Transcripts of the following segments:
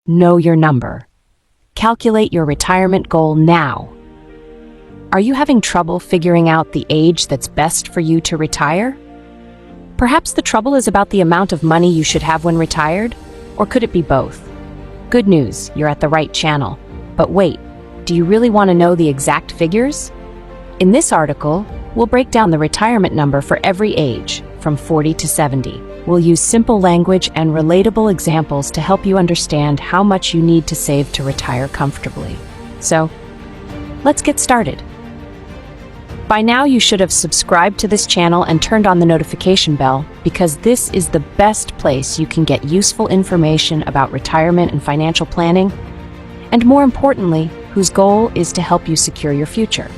Know your number. Calculate your retirement goal now. Are you having trouble figuring out the age that's best for you to retire? Perhaps the trouble is about the amount of money you should have when retired? Or could it be both? Good news, you're at the right channel. But wait, do you really want to know the exact figures? In this article, we'll break down the retirement number for every age, from 40 to 70. We'll use simple language and relatable examples to help you understand how much you need to save to retire comfortably. So, let's get started. By now, you should have subscribed to this channel and turned on the notification bell, because this is the best place you can get useful information about retirement and financial planning, and more importantly, whose goal is to help you secure your future.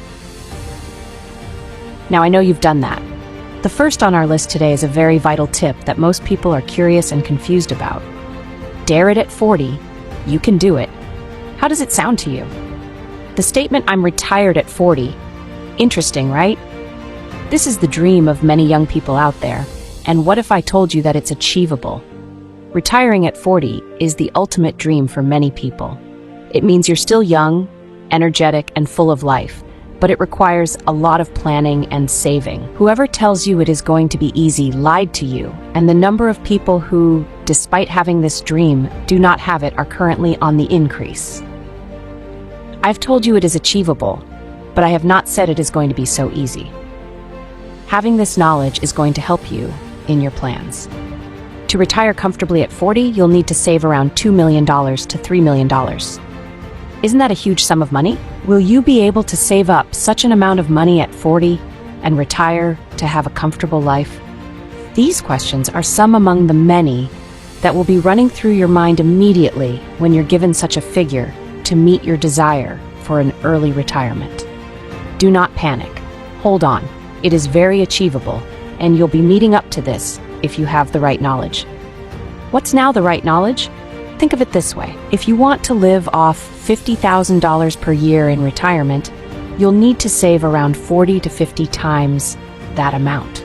Now, I know you've done that. The first on our list today is a very vital tip that most people are curious and confused about. Dare it at 40. You can do it. How does it sound to you? The statement, "I'm retired at 40." Interesting, right? This is the dream of many young people out there. And what if I told you that it's achievable? Retiring at 40 is the ultimate dream for many people. It means you're still young, energetic, and full of life, but it requires a lot of planning and saving. Whoever tells you it is going to be easy lied to you, and the number of people who, despite having this dream, do not have it are currently on the increase. I've told you it is achievable, but I have not said it is going to be so easy. Having this knowledge is going to help you in your plans. To retire comfortably at 40, you'll need to save around $2 million to $3 million. Isn't that a huge sum of money? Will you be able to save up such an amount of money at 40 and retire to have a comfortable life? These questions are some among the many that will be running through your mind immediately when you're given such a figure to meet your desire for an early retirement. Do not panic. Hold on. It is very achievable, and you'll be meeting up to this if you have the right knowledge. What's now the right knowledge? Think of it this way. If you want to live off $50,000 per year in retirement, you'll need to save around 40 to 50 times that amount.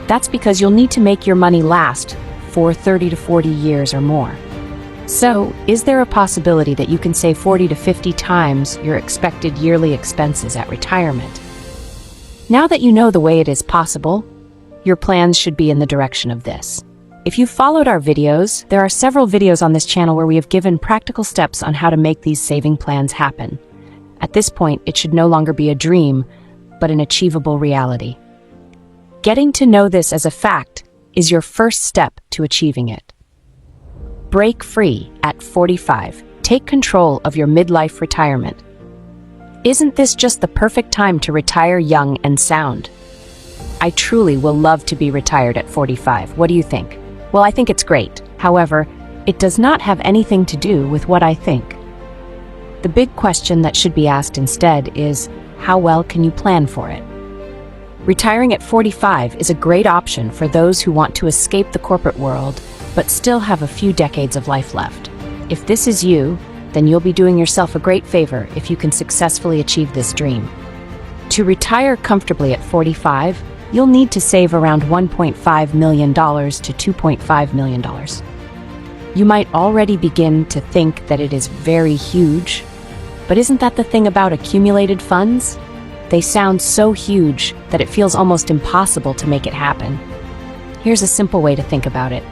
That's because you'll need to make your money last for 30 to 40 years or more. So, is there a possibility that you can save 40 to 50 times your expected yearly expenses at retirement? Now that you know the way it is possible, your plans should be in the direction of this. If you've followed our videos, there are several videos on this channel where we have given practical steps on how to make these saving plans happen. At this point, it should no longer be a dream, but an achievable reality. Getting to know this as a fact is your first step to achieving it. Break free at 45. Take control of your midlife retirement. Isn't this just the perfect time to retire young and sound? I truly will love to be retired at 45. What do you think? Well, I think it's great. However, it does not have anything to do with what I think. The big question that should be asked instead is, how well can you plan for it? Retiring at 45 is a great option for those who want to escape the corporate world, but still have a few decades of life left. If this is you, then you'll be doing yourself a great favor if you can successfully achieve this dream. To retire comfortably at 45, you'll need to save around $1.5 million to $2.5 million. You might already begin to think that it is very huge, but isn't that the thing about accumulated funds? They sound so huge that it feels almost impossible to make it happen. Here's a simple way to think about it.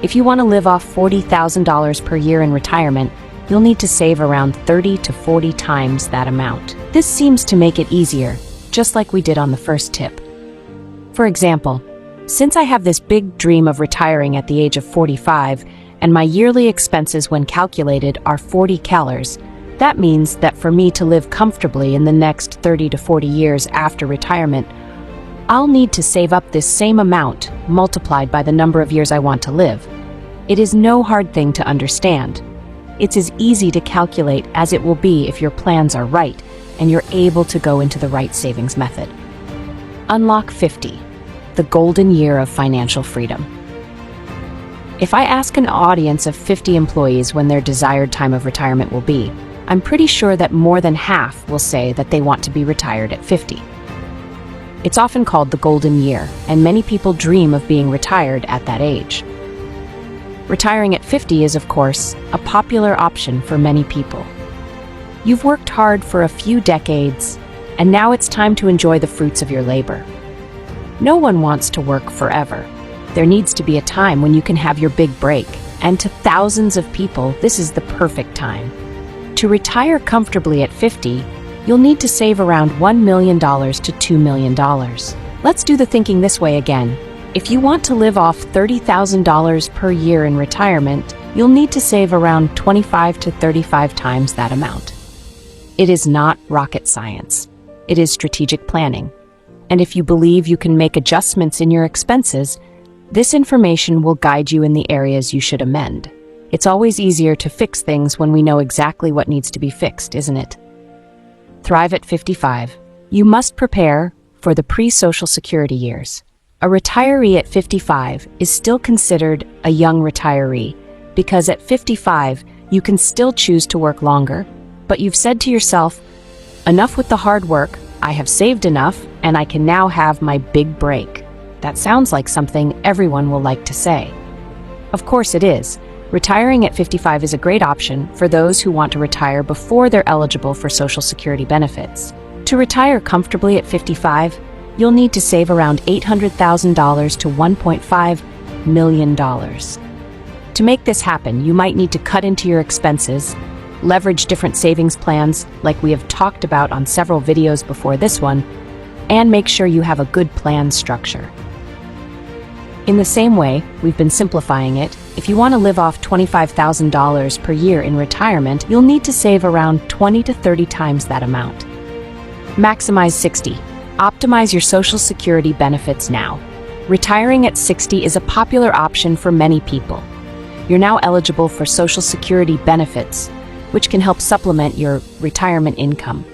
If you want to live off $40,000 per year in retirement, you'll need to save around 30 to 40 times that amount. This seems to make it easier, just like we did on the first tip. For example, since I have this big dream of retiring at the age of 45, and my yearly expenses when calculated are 40 calories, that means that for me to live comfortably in the next 30 to 40 years after retirement, I'll need to save up this same amount multiplied by the number of years I want to live. It is no hard thing to understand. It's as easy to calculate as it will be if your plans are right and you're able to go into the right savings method. Unlock 50, the golden year of financial freedom. If I ask an audience of 50 employees when their desired time of retirement will be, I'm pretty sure that more than half will say that they want to be retired at 50. It's often called the golden year, and many people dream of being retired at that age. Retiring at 50 is, of course, a popular option for many people. You've worked hard for a few decades, and now it's time to enjoy the fruits of your labor. No one wants to work forever. There needs to be a time when you can have your big break, and to thousands of people, this is the perfect time. To retire comfortably at 50, you'll need to save around $1 million to $2 million. Let's do the thinking this way again. If you want to live off $30,000 per year in retirement, you'll need to save around 25 to 35 times that amount. It is not rocket science. It is strategic planning. And if you believe you can make adjustments in your expenses, this information will guide you in the areas you should amend. It's always easier to fix things when we know exactly what needs to be fixed, isn't it? Thrive at 55. You must prepare for the pre-Social Security years. A retiree at 55 is still considered a young retiree because at 55, you can still choose to work longer, but you've said to yourself, enough with the hard work, I have saved enough, and I can now have my big break. That sounds like something everyone will like to say. Of course it is. Retiring at 55 is a great option for those who want to retire before they're eligible for Social Security benefits. To retire comfortably at 55, you'll need to save around $800,000 to $1.5 million. To make this happen, you might need to cut into your expenses, leverage different savings plans like we have talked about on several videos before this one, and make sure you have a good plan structure. In the same way, we've been simplifying it. If you want to live off $25,000 per year in retirement, you'll need to save around 20 to 30 times that amount. Maximize 60. Optimize your Social Security benefits now. Retiring at 60 is a popular option for many people. You're now eligible for Social Security benefits, which can help supplement your retirement income.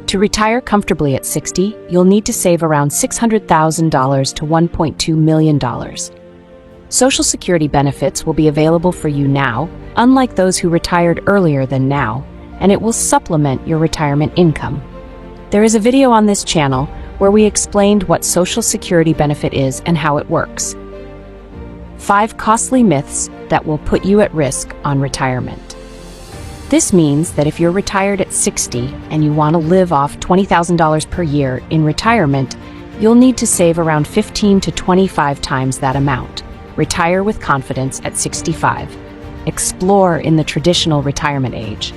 To retire comfortably at 60, you'll need to save around $600,000 to $1.2 million. Social Security benefits will be available for you now, unlike those who retired earlier than now, and it will supplement your retirement income. There is a video on this channel where we explained what Social Security benefit is and how it works. 5 costly myths that will put you at risk on retirement. This means that if you're retired at 60 and you want to live off $20,000 per year in retirement, you'll need to save around 15 to 25 times that amount. Retire with confidence at 65. Explore in the traditional retirement age.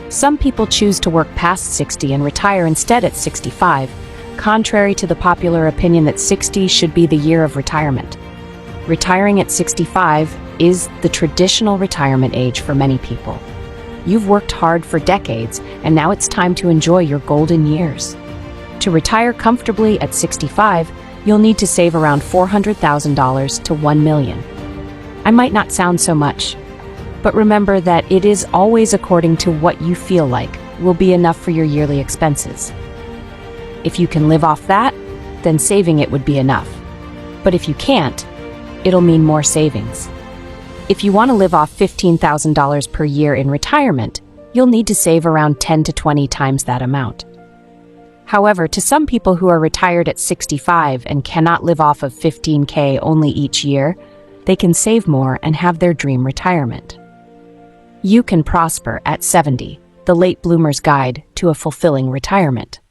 Some people choose to work past 60 and retire instead at 65, contrary to the popular opinion that 60 should be the year of retirement. Retiring at 65 is the traditional retirement age for many people. You've worked hard for decades, and now it's time to enjoy your golden years. To retire comfortably at 65, you'll need to save around $400,000 to $1 million. I might not sound so much, but remember that it is always according to what you feel like will be enough for your yearly expenses. If you can live off that, then saving it would be enough. But if you can't, it'll mean more savings. If you want to live off $15,000 per year in retirement, you'll need to save around 10 to 20 times that amount. However, to some people who are retired at 65 and cannot live off of $15K only each year, they can save more and have their dream retirement. You can prosper at 70, the late bloomer's guide to a fulfilling retirement.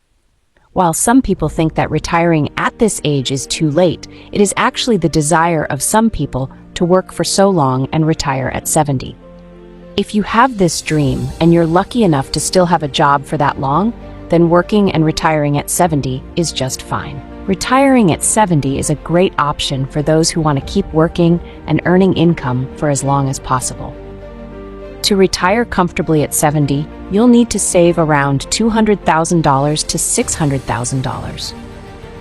While some people think that retiring at this age is too late, it is actually the desire of some people to work for so long and retire at 70. If you have this dream and you're lucky enough to still have a job for that long, then working and retiring at 70 is just fine. Retiring at 70 is a great option for those who want to keep working and earning income for as long as possible. To retire comfortably at 70, you'll need to save around $200,000 to $600,000.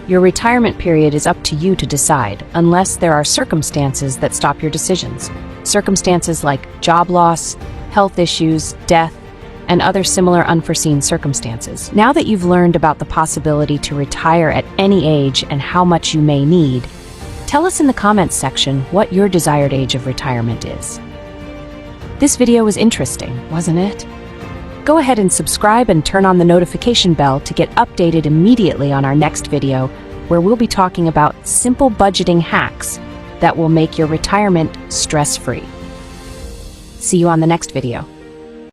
Your retirement period is up to you to decide, unless there are circumstances that stop your decisions. Circumstances like job loss, health issues, death, and other similar unforeseen circumstances. Now that you've learned about the possibility to retire at any age and how much you may need, tell us in the comments section what your desired age of retirement is. This video was interesting, wasn't it? Go ahead and subscribe and turn on the notification bell to get updated immediately on our next video, where we'll be talking about simple budgeting hacks that will make your retirement stress-free. See you on the next video.